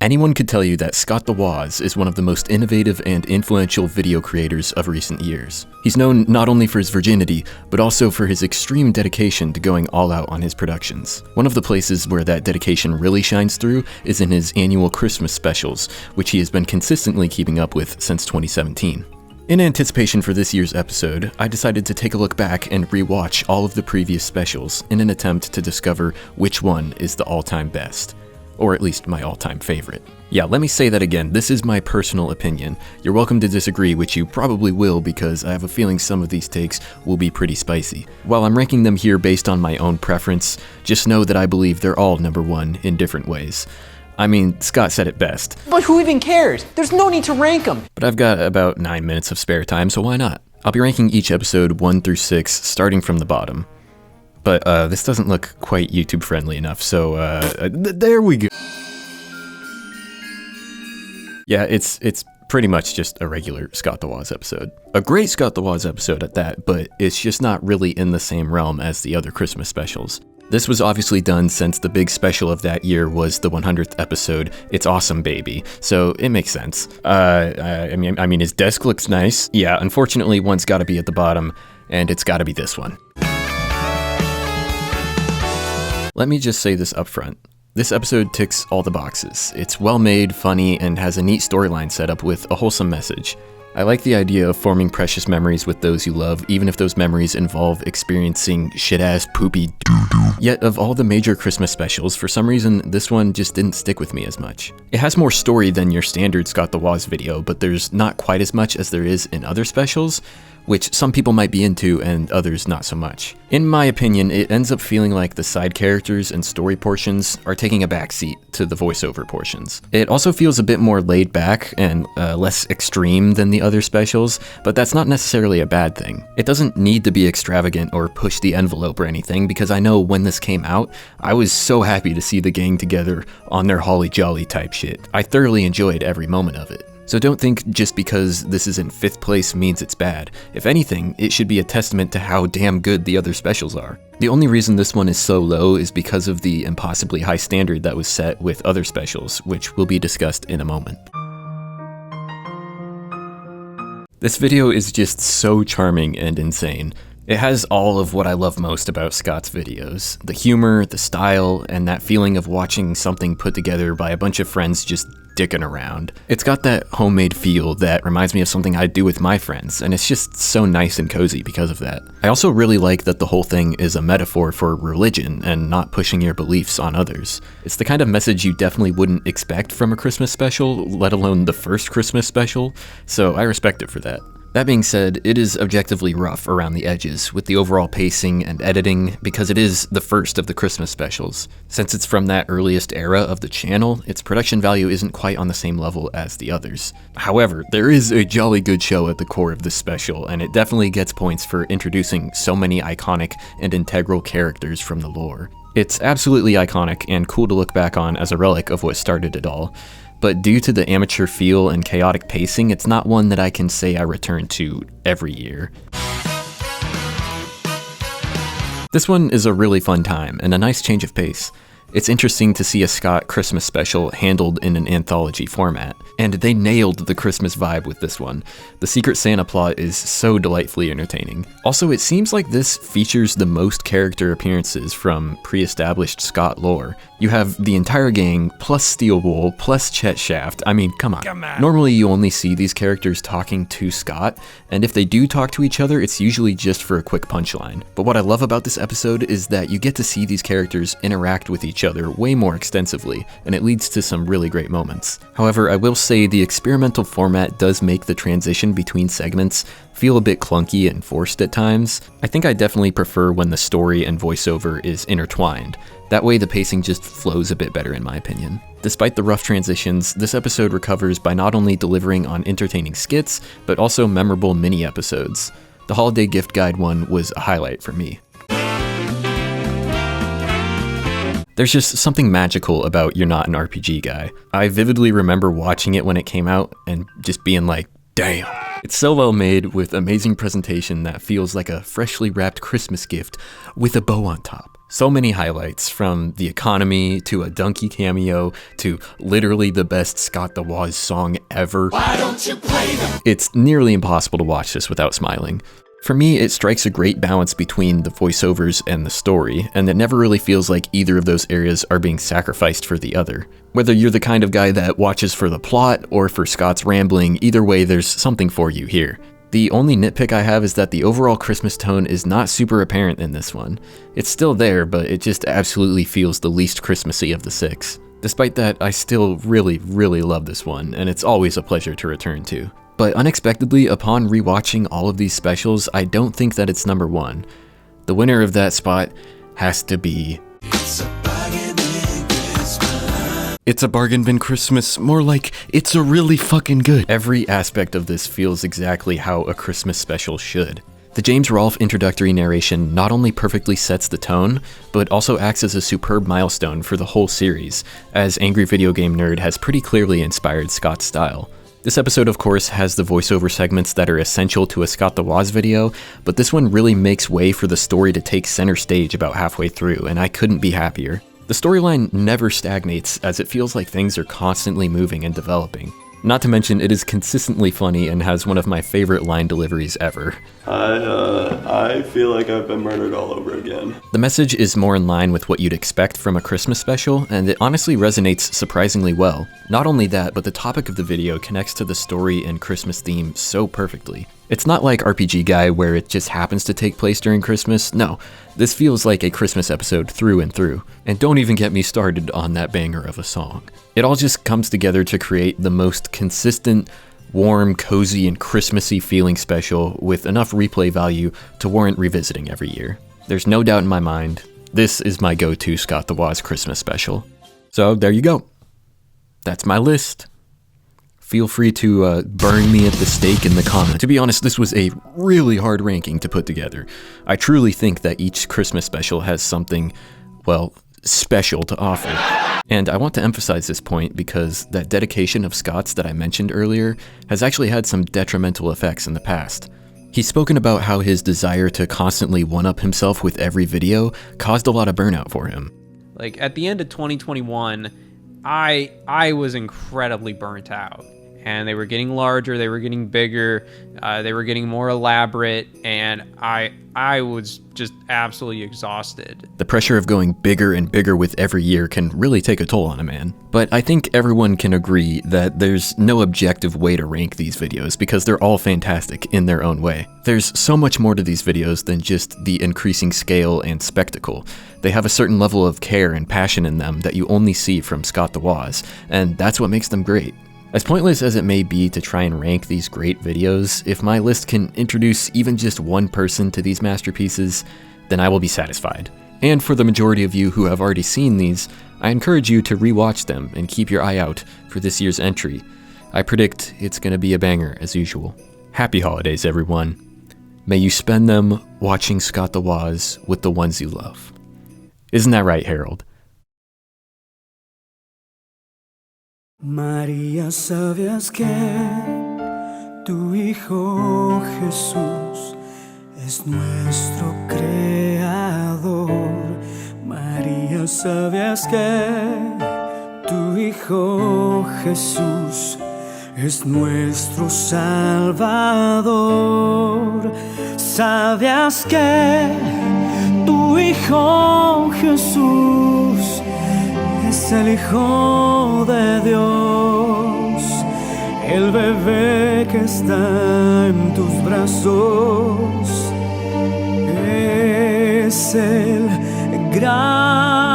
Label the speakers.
Speaker 1: Anyone could tell you that Scott the Woz is one of the most innovative and influential video creators of recent years. He's known not only for his virginity, but also for his extreme dedication to going all out on his productions. One of the places where that dedication really shines through is in his annual Christmas specials, which he has been consistently keeping up with since 2017. In anticipation for this year's episode, I decided to take a look back and rewatch all of the previous specials in an attempt to discover which one is the all-time best. Or at least my all-time favorite. Yeah, let me say that again, this is my personal opinion. You're welcome to disagree, which you probably will because I have a feeling some of these takes will be pretty spicy. While I'm ranking them here based on my own preference, just know that I believe they're all number one in different ways. I mean, Scott said it best.
Speaker 2: But who even cares? There's no need to rank them.
Speaker 1: But I've got about 9 minutes of spare time, so why not? I'll be ranking each episode 1 through 6, starting from the bottom. But this doesn't look quite YouTube friendly enough, so there we go. Yeah, it's pretty much just a regular Scott the Woz episode. A great Scott the Woz episode at that, but it's just not really in the same realm as the other Christmas specials. This was obviously done since the big special of that year was the 100th episode, It's Awesome Baby, so it makes sense. I mean, his desk looks nice. Yeah, unfortunately, one's gotta be at the bottom, and it's gotta be this one. Let me just say this up front. This episode ticks all the boxes. It's well made, funny, and has a neat storyline set up with a wholesome message. I like the idea of forming precious memories with those you love, even if those memories involve experiencing shit-ass poopy doo-doo. Yet of all the major Christmas specials, for some reason, this one just didn't stick with me as much. It has more story than your standard Scott the Woz video, but there's not quite as much as there is in other specials, which some people might be into and others not so much. In my opinion, it ends up feeling like the side characters and story portions are taking a backseat to the voiceover portions. It also feels a bit more laid back and less extreme than the other specials, but that's not necessarily a bad thing. It doesn't need to be extravagant or push the envelope or anything, because I know when this came out, I was so happy to see the gang together on their holly jolly type shit. I thoroughly enjoyed every moment of it. So don't think just because this is in 5th place means it's bad. If anything, it should be a testament to how damn good the other specials are. The only reason this one is so low is because of the impossibly high standard that was set with other specials, which will be discussed in a moment. This video is just so charming and insane. It has all of what I love most about Scott's videos. The humor, the style, and that feeling of watching something put together by a bunch of friends just dicking around. It's got that homemade feel that reminds me of something I'd do with my friends, and it's just so nice and cozy because of that. I also really like that the whole thing is a metaphor for religion and not pushing your beliefs on others. It's the kind of message you definitely wouldn't expect from a Christmas special, let alone the first Christmas special, so I respect it for that. That being said, it is objectively rough around the edges with the overall pacing and editing because it is the first of the Christmas specials. Since it's from that earliest era of the channel, its production value isn't quite on the same level as the others. However, there is a jolly good show at the core of this special, and it definitely gets points for introducing so many iconic and integral characters from the lore. It's absolutely iconic and cool to look back on as a relic of what started it all. But due to the amateur feel and chaotic pacing, it's not one that I can say I return to every year. This one is a really fun time and a nice change of pace. It's interesting to see a Scott Christmas special handled in an anthology format, and they nailed the Christmas vibe with this one. The Secret Santa plot is so delightfully entertaining. Also, it seems like this features the most character appearances from pre-established Scott lore. You have the entire gang, plus Steel Wool, plus Chet Shaft. I mean, come on. Normally you only see these characters talking to Scott, and if they do talk to each other, it's usually just for a quick punchline. But what I love about this episode is that you get to see these characters interact with each other way more extensively, and it leads to some really great moments. However, I will say the experimental format does make the transition between segments feel a bit clunky and forced at times. I think I definitely prefer when the story and voiceover is intertwined. That way the pacing just flows a bit better in my opinion. Despite the rough transitions, this episode recovers by not only delivering on entertaining skits, but also memorable mini-episodes. The holiday gift guide one was a highlight for me. There's just something magical about You're Not an RPG Guy. I vividly remember watching it when it came out and just being like, damn. It's so well made with amazing presentation that feels like a freshly wrapped Christmas gift with a bow on top. So many highlights, from the economy to a donkey cameo to literally the best Scott the Woz song ever.
Speaker 3: Why don't you play them?
Speaker 1: It's nearly impossible to watch this without smiling. For me, it strikes a great balance between the voiceovers and the story, and it never really feels like either of those areas are being sacrificed for the other. Whether you're the kind of guy that watches for the plot or for Scott's rambling, either way there's something for you here. The only nitpick I have is that the overall Christmas tone is not super apparent in this one. It's still there, but it just absolutely feels the least Christmassy of the 6. Despite that, I still really love this one, and it's always a pleasure to return to. But unexpectedly, upon rewatching all of these specials, I don't think that it's number 1. The winner of that spot has to be... It's a bargain bin Christmas, more like it's a really fucking good. Every aspect of this feels exactly how a Christmas special should. The James Rolfe introductory narration not only perfectly sets the tone, but also acts as a superb milestone for the whole series, as Angry Video Game Nerd has pretty clearly inspired Scott's style. This episode, of course, has the voiceover segments that are essential to a Scott the Woz video, but this one really makes way for the story to take center stage about halfway through, and I couldn't be happier. The storyline never stagnates, as it feels like things are constantly moving and developing. Not to mention, it is consistently funny and has one of my favorite line deliveries ever.
Speaker 4: I feel like I've been murdered all over again.
Speaker 1: The message is more in line with what you'd expect from a Christmas special, and it honestly resonates surprisingly well. Not only that, but the topic of the video connects to the story and Christmas theme so perfectly. It's not like RPG Guy where it just happens to take place during Christmas. No, this feels like a Christmas episode through and through. And don't even get me started on that banger of a song. It all just comes together to create the most consistent, warm, cozy, and Christmassy feeling special with enough replay value to warrant revisiting every year. There's no doubt in my mind, this is my go-to Scott the Woz Christmas special. So there you go. That's my list. Feel free to burn me at the stake in the comments. To be honest, this was a really hard ranking to put together. I truly think that each Christmas special has something, well, special to offer. And I want to emphasize this point because that dedication of Scott's that I mentioned earlier has actually had some detrimental effects in the past. He's spoken about how his desire to constantly one-up himself with every video caused a lot of burnout for him.
Speaker 5: Like, at the end of 2021, I was incredibly burnt out. And they were getting larger, they were getting bigger, they were getting more elaborate, and I was just absolutely exhausted.
Speaker 1: The pressure of going bigger and bigger with every year can really take a toll on a man. But I think everyone can agree that there's no objective way to rank these videos because they're all fantastic in their own way. There's so much more to these videos than just the increasing scale and spectacle. They have a certain level of care and passion in them that you only see from Scott the Woz, and that's what makes them great. As pointless as it may be to try and rank these great videos, if my list can introduce even just one person to these masterpieces, then I will be satisfied. And for the majority of you who have already seen these, I encourage you to rewatch them and keep your eye out for this year's entry. I predict it's gonna be a banger as usual. Happy holidays, everyone. May you spend them watching Scott the Woz with the ones you love. Isn't that right, Harold?
Speaker 6: María, ¿sabías que tu Hijo Jesús es nuestro Creador? María, ¿sabías que tu Hijo Jesús es nuestro Salvador? ¿Sabías que tu Hijo Jesús es el Hijo de Dios, el bebé que está en tus brazos? Es el gran